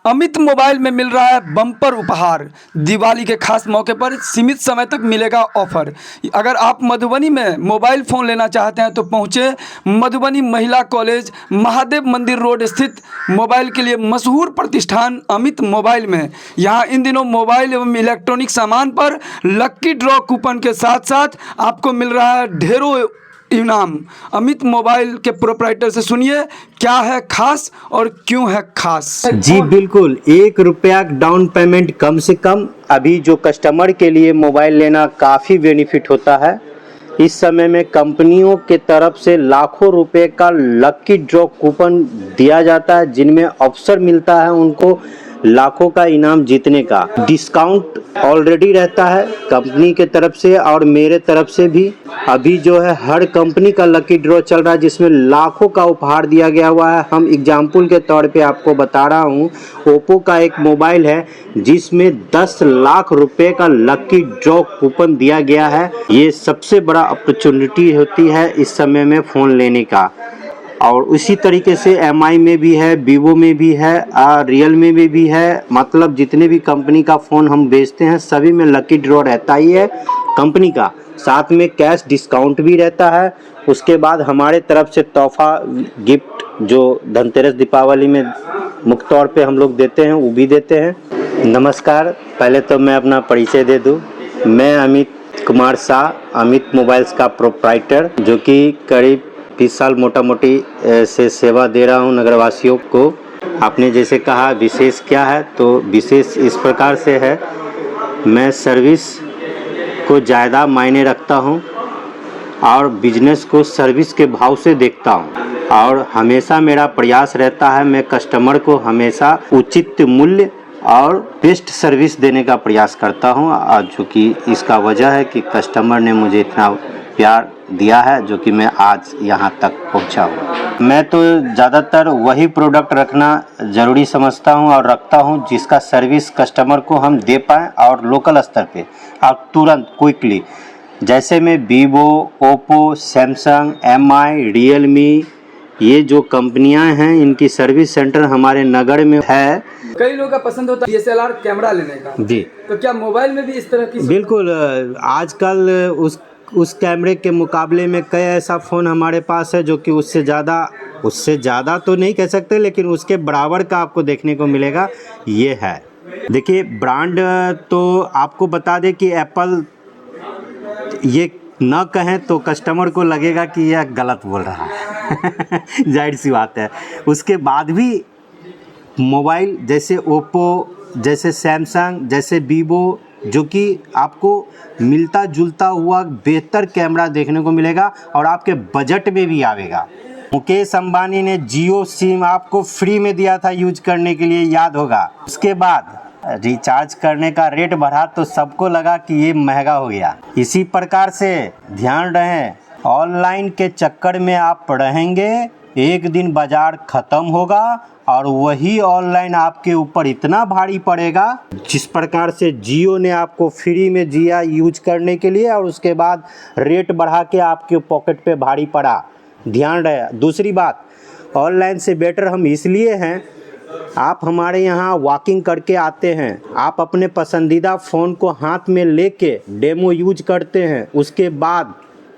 Amit mobile में मिल रहा है बम्पर उपहार। दिवाली के खास मौके पर सीमित समय तक मिलेगा ऑफर। अगर आप मधुबनी में मोबाइल फ़ोन लेना चाहते हैं तो पहुँचे मधुबनी महिला कॉलेज, महादेव मंदिर रोड स्थित मोबाइल के लिए मशहूर प्रतिष्ठान अमित मोबाइल में। यहाँ इन दिनों मोबाइल एवं इलेक्ट्रॉनिक सामान पर लक्की ड्रॉ कूपन के साथ साथ आपको मिल रहा है ढेरों इनाम। अमित मोबाइल के प्रोप्राइटर से सुनिए क्या है खास और क्यों है खास। जी बिल्कुल, 1 रुपया डाउन पेमेंट कम से कम। अभी जो कस्टमर के लिए मोबाइल लेना काफ़ी बेनिफिट होता है। इस समय में कंपनियों के तरफ से लाखों रुपए का लक्की ड्रॉ कूपन दिया जाता है, जिनमें अवसर मिलता है उनको लाखों का इनाम जीतने का। डिस्काउंट ऑलरेडी रहता है कंपनी के तरफ से और मेरे तरफ से भी। अभी जो है हर कंपनी का लकी ड्रॉ चल रहा है, जिसमें लाखों का उपहार दिया गया हुआ है। हम एग्जाम्पल के तौर पे आपको बता रहा हूँ, ओप्पो का एक मोबाइल है जिसमें 10 लाख रुपए का लकी ड्रॉ कूपन दिया गया है। ये सबसे बड़ा अपॉर्चुनिटी होती है इस समय में फ़ोन लेने का। और उसी तरीके से एमआई में भी है, वीवो में भी है, रियलमी में भी है। मतलब जितने भी कंपनी का फ़ोन हम बेचते हैं सभी में लकी ड्रॉ रहता ही है कंपनी का। साथ में कैश डिस्काउंट भी रहता है। उसके बाद हमारे तरफ से तोहफा गिफ्ट जो धनतेरस दीपावली में मुख्य तौर पे हम लोग देते हैं वो भी देते हैं। नमस्कार, पहले तो मैं अपना परिचय दे दूँ। मैं अमित कुमार शाह, अमित मोबाइल्स का प्रोप्राइटर, जो कि करीब 30 साल मोटा मोटी से सेवा दे रहा हूँ नगरवासियों को। आपने जैसे कहा विशेष क्या है, तो विशेष इस प्रकार से है, मैं सर्विस को ज़्यादा मायने रखता हूँ और बिजनेस को सर्विस के भाव से देखता हूँ। और हमेशा मेरा प्रयास रहता है मैं कस्टमर को हमेशा उचित मूल्य और बेस्ट सर्विस देने का प्रयास करता हूँ। और जो कि इसका वजह है कि कस्टमर ने मुझे इतना प्यार दिया है जो कि मैं आज यहाँ तक पहुँचा हूँ। मैं तो ज़्यादातर वही प्रोडक्ट रखना ज़रूरी समझता हूँ और रखता हूँ जिसका सर्विस कस्टमर को हम दे पाएँ और लोकल स्तर पे और तुरंत क्विकली। जैसे में Vivo, Oppo, Samsung, MI, Realme, ये जो कंपनियां हैं इनकी सर्विस सेंटर हमारे नगर में है। कई लोगों का पसंद होता है DSLR कैमरा लेने का। जी, तो क्या मोबाइल में भी इस तरह की? बिल्कुल, आजकल उस कैमरे के मुकाबले में कई ऐसा फ़ोन हमारे पास है जो कि उससे ज़्यादा तो नहीं कह सकते, लेकिन उसके बराबर का आपको देखने को मिलेगा। ये है, देखिए ब्रांड तो आपको बता दें कि एप्पल ये न कहें तो कस्टमर को लगेगा कि यह गलत बोल रहा है जाहिर सी बात है। उसके बाद भी मोबाइल जैसे ओप्पो, जैसे सैमसंग, जैसे वीवो, जो कि आपको मिलता जुलता हुआ बेहतर कैमरा देखने को मिलेगा और आपके बजट में भी आवेगा। मुकेश अंबानी ने जियो सिम आपको फ्री में दिया था यूज करने के लिए, याद होगा। उसके बाद रिचार्ज करने का रेट बढ़ा तो सबको लगा कि ये महंगा हो गया। इसी प्रकार से ध्यान रहे, ऑनलाइन के चक्कर में आप रहेंगे, एक दिन बाजार खत्म होगा और वही ऑनलाइन आपके ऊपर इतना भारी पड़ेगा। जिस प्रकार से जियो ने आपको फ्री में दिया यूज करने के लिए और उसके बाद रेट बढ़ा के आपके पॉकेट पे भारी पड़ा, ध्यान रहे। दूसरी बात, ऑनलाइन से बेटर हम इसलिए हैं, आप हमारे यहाँ वॉकिंग करके आते हैं, आप अपने पसंदीदा फ़ोन को हाथ में लेके डेमो यूज करते हैं, उसके बाद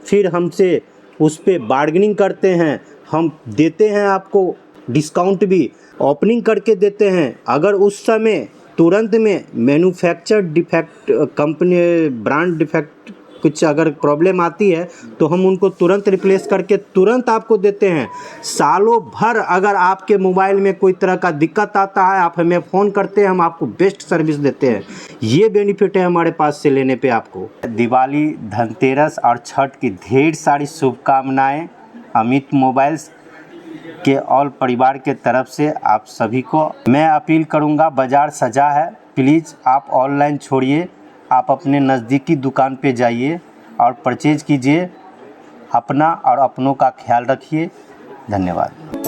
फिर हमसे उस पर बार्गेनिंग करते हैं, हम देते हैं आपको डिस्काउंट भी, ओपनिंग करके देते हैं। अगर उस समय तुरंत में manufacture defect, company brand defect कुछ अगर प्रॉब्लम आती है तो हम उनको तुरंत रिप्लेस करके तुरंत आपको देते हैं। सालों भर अगर आपके मोबाइल में कोई तरह का दिक्कत आता है, आप हमें फ़ोन करते हैं, हम आपको बेस्ट सर्विस देते हैं। ये बेनिफिट है हमारे पास से लेने पे आपको। दिवाली, धनतेरस और छठ की ढेर सारी शुभकामनाएं अमित मोबाइल्स के ऑल परिवार के तरफ से आप सभी को। मैं अपील करूंगा, बाज़ार सजा है, प्लीज़ आप ऑनलाइन छोड़िए, आप अपने नज़दीकी दुकान पे जाइए और परचेज कीजिए। अपना और अपनों का ख्याल रखिए। धन्यवाद।